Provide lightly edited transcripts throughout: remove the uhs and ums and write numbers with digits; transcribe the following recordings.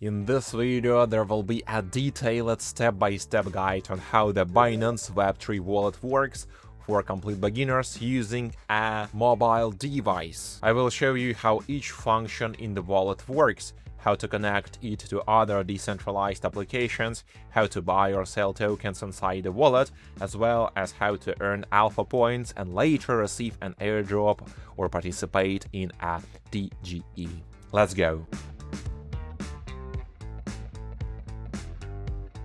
In this video, there will be a detailed step-by-step guide on how the Binance Web3 wallet works for complete beginners using a mobile device. I will show you how each function in the wallet works, how to connect it to other decentralized applications, how to buy or sell tokens inside the wallet, as well as how to earn alpha points and later receive an airdrop or participate in a DGE. Let's go!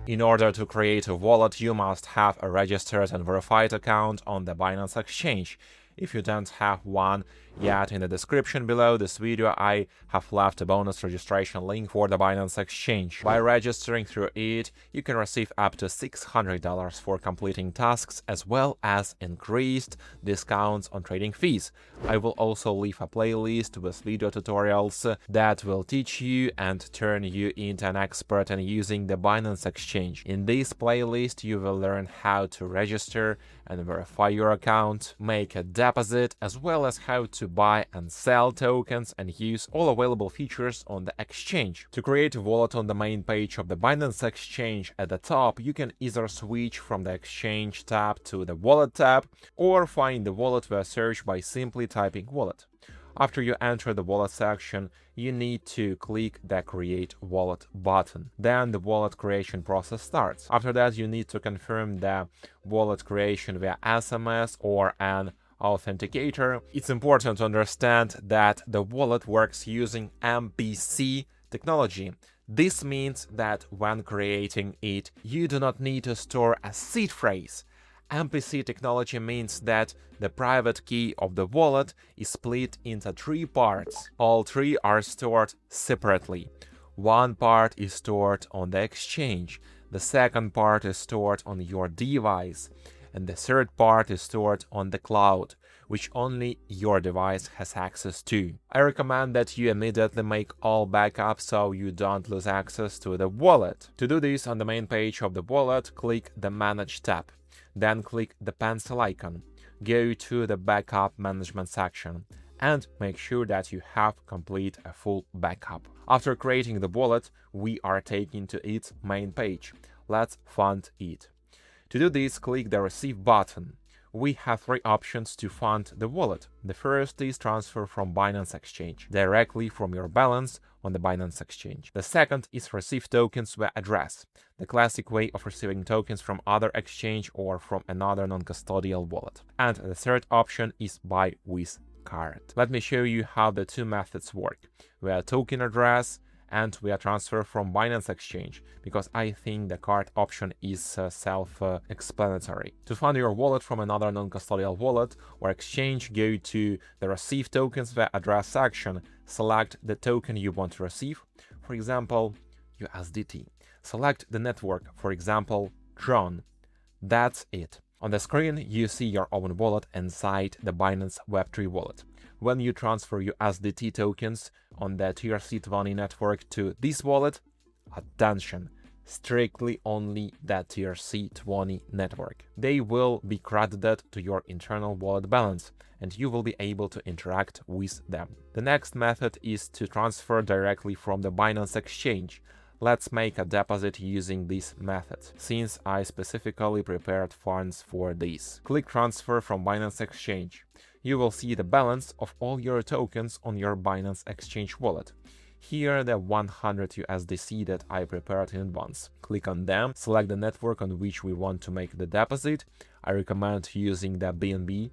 In order to create a wallet, you must have a registered and verified account on the Binance exchange. If you don't have one yet, in the description below this video I have left a bonus registration link for the Binance exchange. By registering through it, you can receive up to $600 for completing tasks, as well as increased discounts on trading fees. I will also leave a playlist with video tutorials that will teach you and turn you into an expert in using the Binance exchange. In this playlist, you will learn how to register and verify your account, make a deposit, as well as how to buy and sell tokens and use all available features on the exchange. To create a wallet on the main page of the Binance exchange at the top, you can either switch from the exchange tab to the wallet tab or find the wallet via search by simply typing wallet. After you enter the wallet section, you need to click the Create Wallet button. Then the wallet creation process starts. After that, you need to confirm the wallet creation via SMS or an authenticator. It's important to understand that the wallet works using MPC technology. This means that when creating it, you do not need to store a seed phrase. MPC technology means that the private key of the wallet is split into three parts. All three are stored separately. One part is stored on the exchange, the second part is stored on your device, and the third part is stored on the cloud, which only your device has access to. I recommend that you immediately make all backups so you don't lose access to the wallet. To do this, on the main page of the wallet, click the Manage tab. Then click the pencil icon, go to the Backup Management section, and make sure that you have complete a full backup. After creating the wallet, we are taken to its main page. Let's fund it. To do this, click the Receive button. We have three options to fund the wallet. The first is transfer from Binance exchange, directly from your balance on the Binance exchange. The second is receive tokens via address, the classic way of receiving tokens from other exchange or from another non-custodial wallet. And the third option is buy with card. Let me show you how the two methods work, via token address and via transfer from Binance exchange, because I think the card option is self-explanatory. To fund your wallet from another non-custodial wallet or exchange, go to the Receive Tokens via Address section, select the token you want to receive, for example, USDT. Select the network, for example, Tron. That's it. On the screen, you see your own wallet inside the Binance Web3 wallet. When you transfer USDT tokens on the TRC20 network to this wallet, attention, strictly only the TRC20 network. They will be credited to your internal wallet balance, and you will be able to interact with them. The next method is to transfer directly from the Binance exchange. Let's make a deposit using this method, since I specifically prepared funds for this. Click Transfer from Binance exchange. You will see the balance of all your tokens on your Binance exchange wallet. Here the 100 USDC that I prepared in advance. Click on them, select the network on which we want to make the deposit. I recommend using the BNB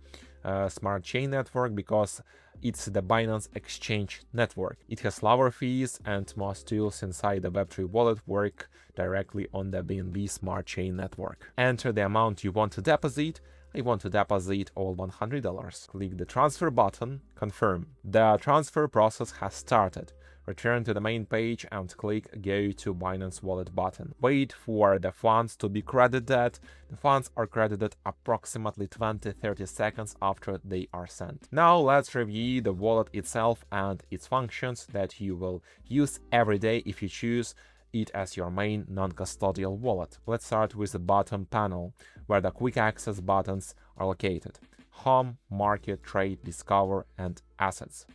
Smart Chain network because it's the Binance exchange network. It has lower fees and most tools inside the Web3 wallet work directly on the BNB Smart Chain network. Enter the amount you want to deposit. I want to deposit all $100. Click the transfer button, confirm. The transfer process has started. Return to the main page and click Go to Binance Wallet button. Wait for the funds to be credited. The funds are credited approximately 20-30 seconds after they are sent. Now let's review the wallet itself and its functions that you will use every day if you choose it as your main non-custodial wallet. Let's start with the bottom panel, where the quick access buttons are located: Home, Market, Trade, Discover, and Assets.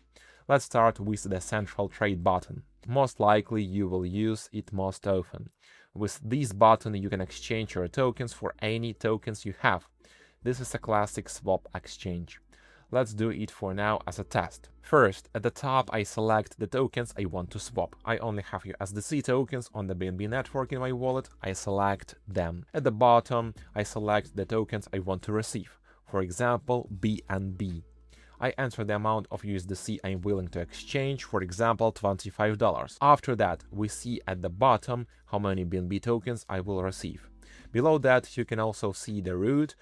Let's start with the Central Trade button. most likely you will use it most often. With this button, you can exchange your tokens for any tokens you have. This is a classic swap exchange. Let's do it for now as a test. First, at the top, I select the tokens I want to swap. I only have USDC tokens on the BNB network in my wallet. I select them. At the bottom, I select the tokens I want to receive. For example, BNB. I enter the amount of USDC I'm willing to exchange, for example, $25. After that, we see at the bottom how many BNB tokens I will receive. Below that, you can also see the route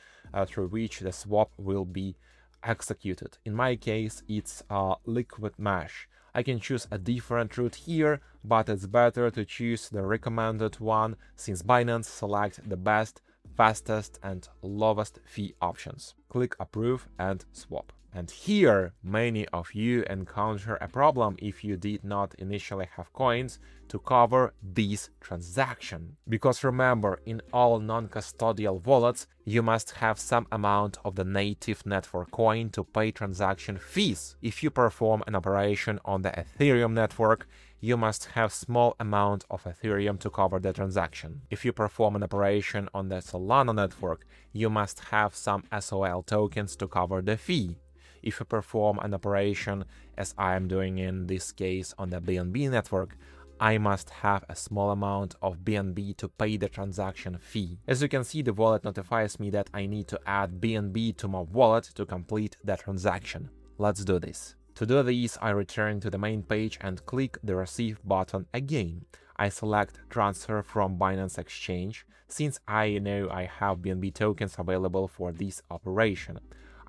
through which the swap will be executed. In my case, it's a liquid mesh. I can choose a different route here, but it's better to choose the recommended one since Binance selects the best, fastest and lowest fee options. Click approve and swap. And here, many of you encounter a problem if you did not initially have coins to cover this transaction. Because remember, in all non-custodial wallets, you must have some amount of the native network coin to pay transaction fees. If you perform an operation on the Ethereum network, you must have small amount of Ethereum to cover the transaction. If you perform an operation on the Solana network, you must have some SOL tokens to cover the fee. If you perform an operation, as I am doing in this case on the BNB network, I must have a small amount of BNB to pay the transaction fee. As you can see, the wallet notifies me that I need to add BNB to my wallet to complete the transaction. Let's do this. To do this, I return to the main page and click the Receive button again. I select Transfer from Binance Exchange, since I know I have BNB tokens available for this operation.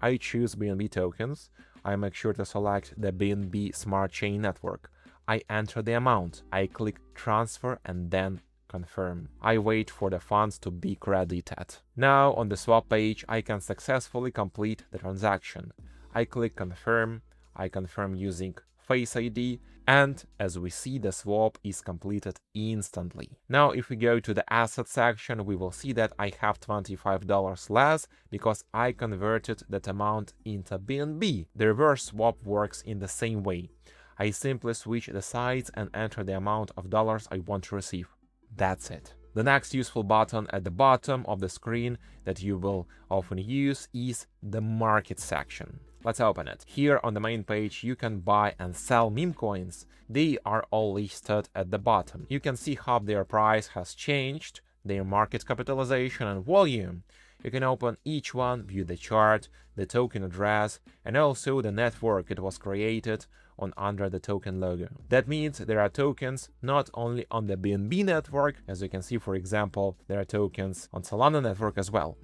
I choose BNB tokens. I make sure to select the BNB Smart Chain Network. I enter the amount. I click Transfer and then Confirm. I wait for the funds to be credited. Now on the swap page, I can successfully complete the transaction. I click Confirm. I confirm using Face ID, and as we see, the swap is completed instantly. Now if we go to the asset section, we will see that I have $25 less because I converted that amount into BNB. The reverse swap works in the same way. I simply switch the sides and enter the amount of dollars I want to receive. That's it. The next useful button at the bottom of the screen that you will often use is the market section. Let's open it. Here on the main page, you can buy and sell meme coins. They are all listed at the bottom. You can see how their price has changed, their market capitalization and volume. You can open each one, view the chart, the token address, and also the network it was created on under the token logo. That means there are tokens not only on the BNB network, as you can see, for example, there are tokens on Solana network as well.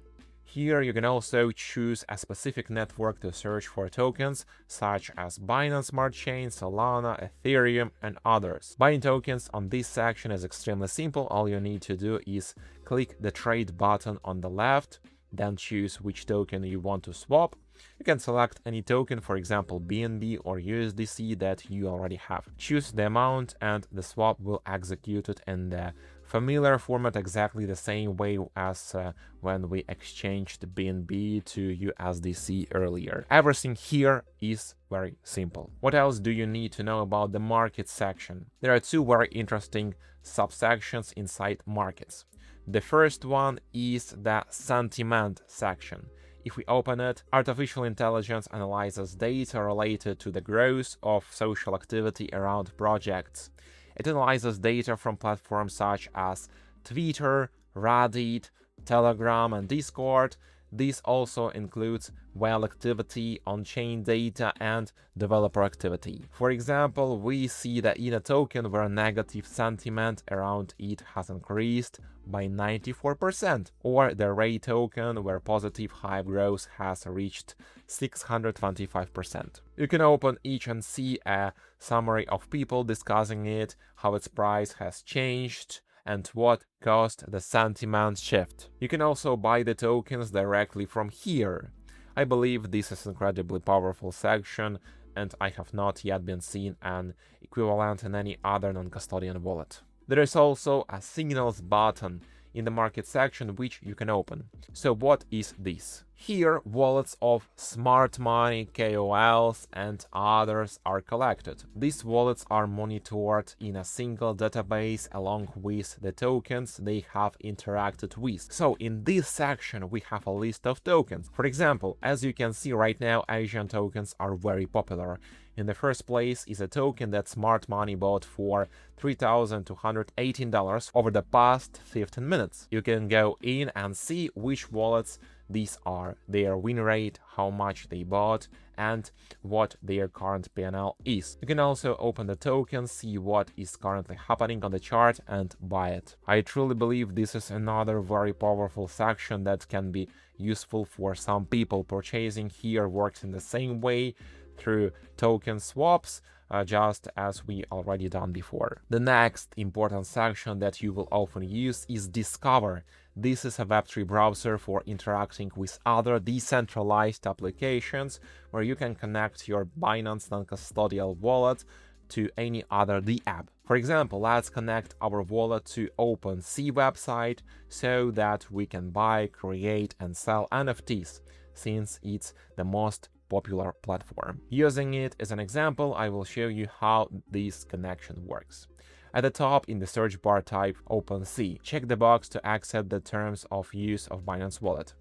Here you can also choose a specific network to search for tokens, such as Binance Smart Chain, Solana, Ethereum, and others. Buying tokens on this section is extremely simple. All you need to do is click the trade button on the left, then choose which token you want to swap. You can select any token, for example BNB or USDC that you already have. Choose the amount and the swap will execute it in the familiar format, exactly the same way as when we exchanged BNB to USDC earlier. Everything here is very simple. What else do you need to know about the market section? There are two very interesting subsections inside markets. The first one is the sentiment section. If we open it, artificial intelligence analyzes data related to the growth of social activity around projects. It analyzes data from platforms such as Twitter, Reddit, Telegram, and Discord. This also includes whale activity, on-chain data, and developer activity. For example, we see that in a token where negative sentiment around it has increased by 94%, or the Ray token where positive hype growth has reached 625%. You can open each and see a summary of people discussing it, how its price has changed, and what caused the sentiment shift. You can also buy the tokens directly from here. I believe this is an incredibly powerful section, and I have not yet been seen an equivalent in any other non-custodian wallet. There is also a signals button in the market section which you can open. So what is this? Here, wallets of smart money, KOLs, and others are collected. These wallets are monitored in a single database along with the tokens they have interacted with. So in this section, we have a list of tokens. For example, as you can see right now, Asian tokens are very popular. In the first place is a token that Smart Money bought for $3,218 over the past 15 minutes. You can go in and see which wallets these are, their win rate, how much they bought, and what their current PNL is. You can also open the token, see what is currently happening on the chart, and buy it. I truly believe this is another very powerful section that can be useful for some people. Purchasing here works in the same way through token swaps, just as we already done before. The next important section that you will often use is Discover. This is a Web3 browser for interacting with other decentralized applications where you can connect your Binance non-custodial wallet to any other dApp. For example, let's connect our wallet to OpenSea website so that we can buy, create, and sell NFTs, since it's the most popular platform. Using it as an example, I will show you how this connection works. At the top in the search bar, type OpenSea. Check the box to accept the terms of use of Binance Wallet.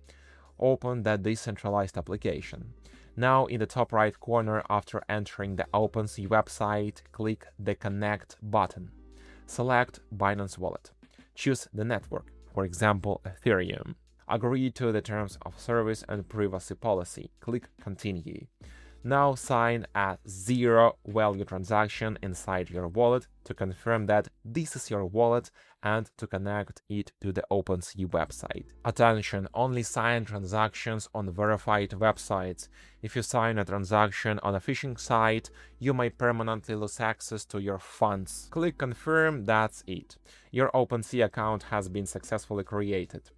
Open that decentralized application. Now in the top right corner, after entering the OpenSea website, click the Connect button. Select Binance Wallet. Choose the network, for example Ethereum. Agree to the terms of service and privacy policy. Click Continue. Now sign a zero-value transaction inside your wallet to confirm that this is your wallet and to connect it to the OpenSea website. Attention, only sign transactions on verified websites. If you sign a transaction on a phishing site, you may permanently lose access to your funds. Click Confirm, that's it. Your OpenSea account has been successfully created.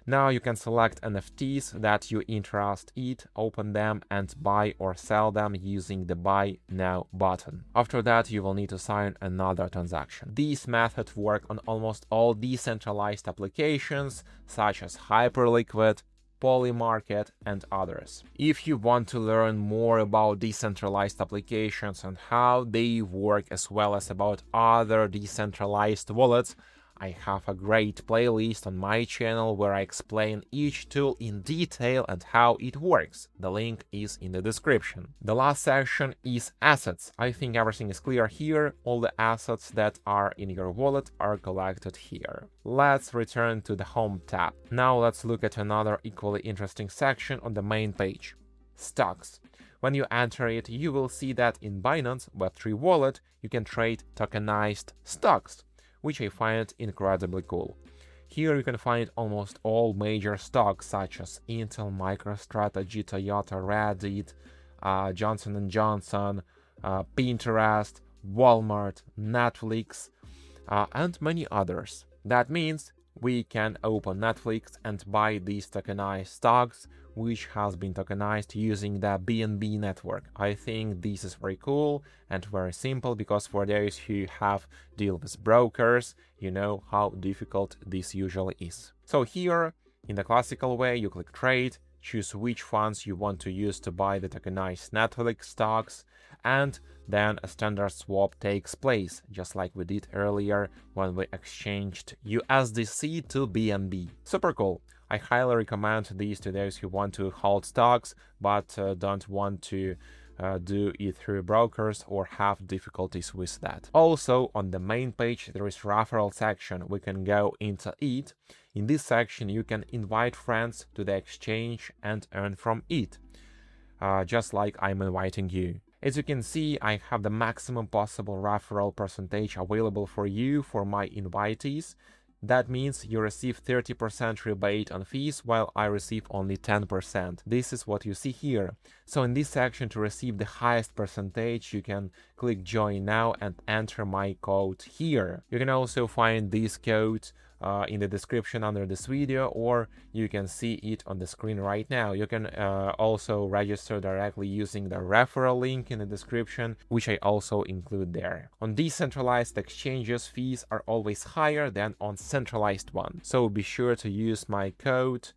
Now you can select NFTs that you interest in, open them, and buy or sell them using the Buy Now button. After that, you will need to sign another transaction. These methods work on almost all decentralized applications, such as Hyperliquid, Polymarket, and others. If you want to learn more about decentralized applications and how they work, as well as about other decentralized wallets, I have a great playlist on my channel where I explain each tool in detail and how it works. The link is in the description. The last section is assets. I think everything is clear here. All the assets that are in your wallet are collected here. Let's return to the Home tab. Now let's look at another equally interesting section on the main page. Stocks. When you enter it, you will see that in Binance Web3 wallet, you can trade tokenized stocks, which I find incredibly cool. Here you can find almost all major stocks such as Intel, MicroStrategy, Toyota, Reddit, Johnson & Johnson, Pinterest, Walmart, Netflix, and many others. That means we can open Netflix and buy these tokenized stocks, which has been tokenized using the BNB network. I think this is very cool and very simple, because for those who have deal with brokers, you know how difficult this usually is. So here, in the classical way, you click Trade, choose which funds you want to use to buy the tokenized Netflix stocks, and then a standard swap takes place, just like we did earlier when we exchanged USDC to BNB. Super cool. I highly recommend these to those who want to hold stocks but don't want to do it through brokers or have difficulties with that. Also, on the main page there is referral section. We can go into it. In this section you can invite friends to the exchange and earn from it, just like I'm inviting you. As you can see, I have the maximum possible referral percentage available for you for my invitees. That means you receive 30% rebate on fees, while I receive only 10%. This is what you see here. So in this section, to receive the highest percentage, you can click Join Now and enter my code here. You can also find this code in the description under this video, or you can see it on the screen right now. You can also register directly using the referral link in the description, which I also include there. On decentralized exchanges, fees are always higher than on centralized one, so be sure to use my code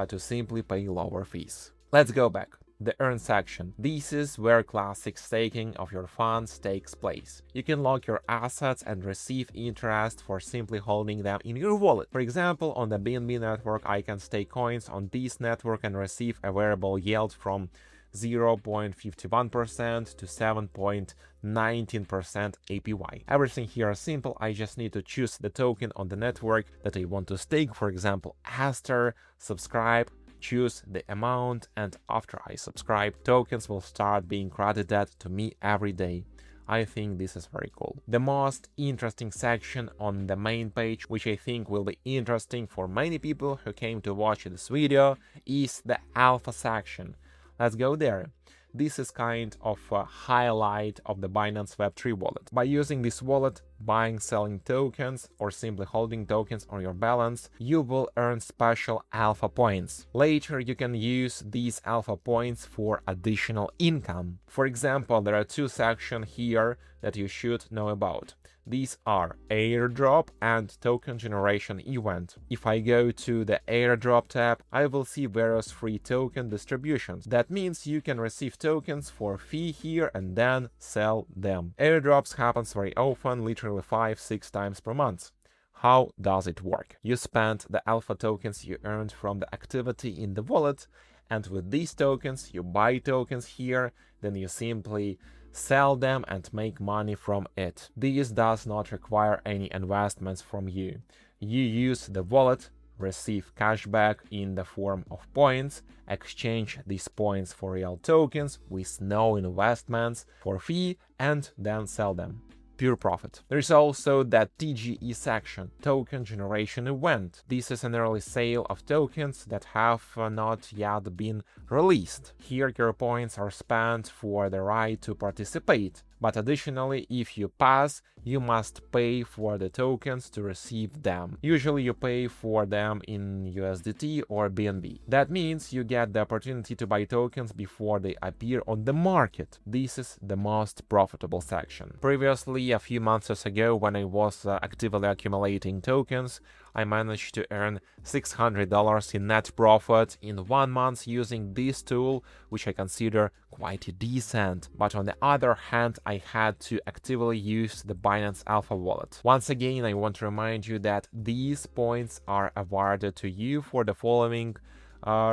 to simply pay lower fees. Let's go back. The Earn section. This is where classic staking of your funds takes place. You can lock your assets and receive interest for simply holding them in your wallet. For example, on the BNB network, I can stake coins on this network and receive a variable yield from 0.51% to 7.19% APY. Everything here is simple. I just need to choose the token on the network that I want to stake, for example, Aster, subscribe, choose the amount, and after I subscribe, tokens will start being credited to me every day. I think this is very cool. The most interesting section on the main page, which I think will be interesting for many people who came to watch this video, is the alpha section. Let's go there. This is kind of a highlight of the Binance Web3 wallet. By using this wallet, buying, selling tokens, or simply holding tokens on your balance, you will earn special alpha points. Later, you can use these alpha points for additional income. For example, there are two sections here that you should know about. These are Airdrop and Token Generation Event. If I go to the Airdrop tab, I will see various free token distributions. That means you can receive tokens for fee here and then sell them. Airdrops happens very often, literally 5-6 times per month. How does it work? You spend the alpha tokens you earned from the activity in the wallet, and with these tokens, you buy tokens here, then you simply sell them and make money from it. This does not require any investments from you. You use the wallet, receive cashback in the form of points, exchange these points for real tokens with no investments for fee, and then sell them. Pure profit. There is also that TGE section, Token Generation Event. This is an early sale of tokens that have not yet been released. Here your points are spent for the right to participate, but additionally, if you pass, you must pay for the tokens to receive them. Usually you pay for them in USDT or BNB. That means you get the opportunity to buy tokens before they appear on the market. This is the most profitable section. Previously, a few months ago, when I was actively accumulating tokens, I managed to earn $600 in net profit in 1 month using this tool, which I consider quite decent. But on the other hand, I had to actively use the Binance Alpha wallet. Once again, I want to remind you that these points are awarded to you for the following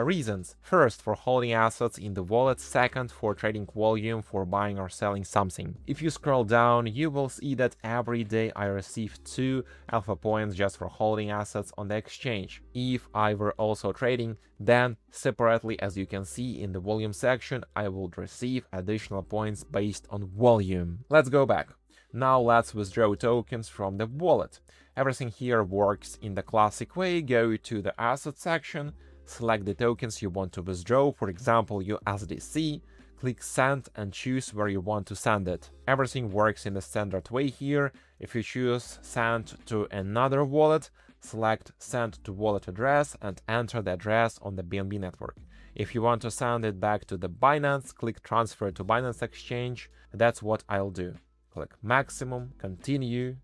reasons. First, for holding assets in the wallet. Second, for trading volume, for buying or selling something. If you scroll down, you will see that every day I receive 2 alpha points just for holding assets on the exchange. If I were also trading, then separately, as you can see in the volume section, I would receive additional points based on volume. Let's go back. Now let's withdraw tokens from the wallet. Everything here works in the classic way. Go to the asset section, select the tokens you want to withdraw, for example USDC, click send and choose where you want to send it. Everything works in the standard way here. If you choose send to another wallet, select send to wallet address and enter the address on the BNB network. If you want to send it back to the Binance, click transfer to Binance Exchange. That's what I'll do. Click maximum, continue,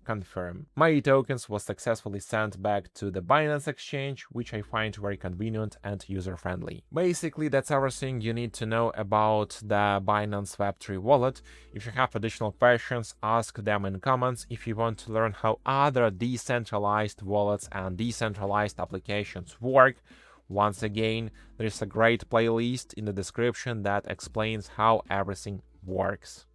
confirm. My tokens was successfully sent back to the Binance Exchange, which I find very convenient and user-friendly. Basically, that's everything you need to know about the Binance Web3 wallet. If you have additional questions, ask them in comments. If you want to learn how other decentralized wallets and decentralized applications work, once again, there is a great playlist in the description that explains how everything works.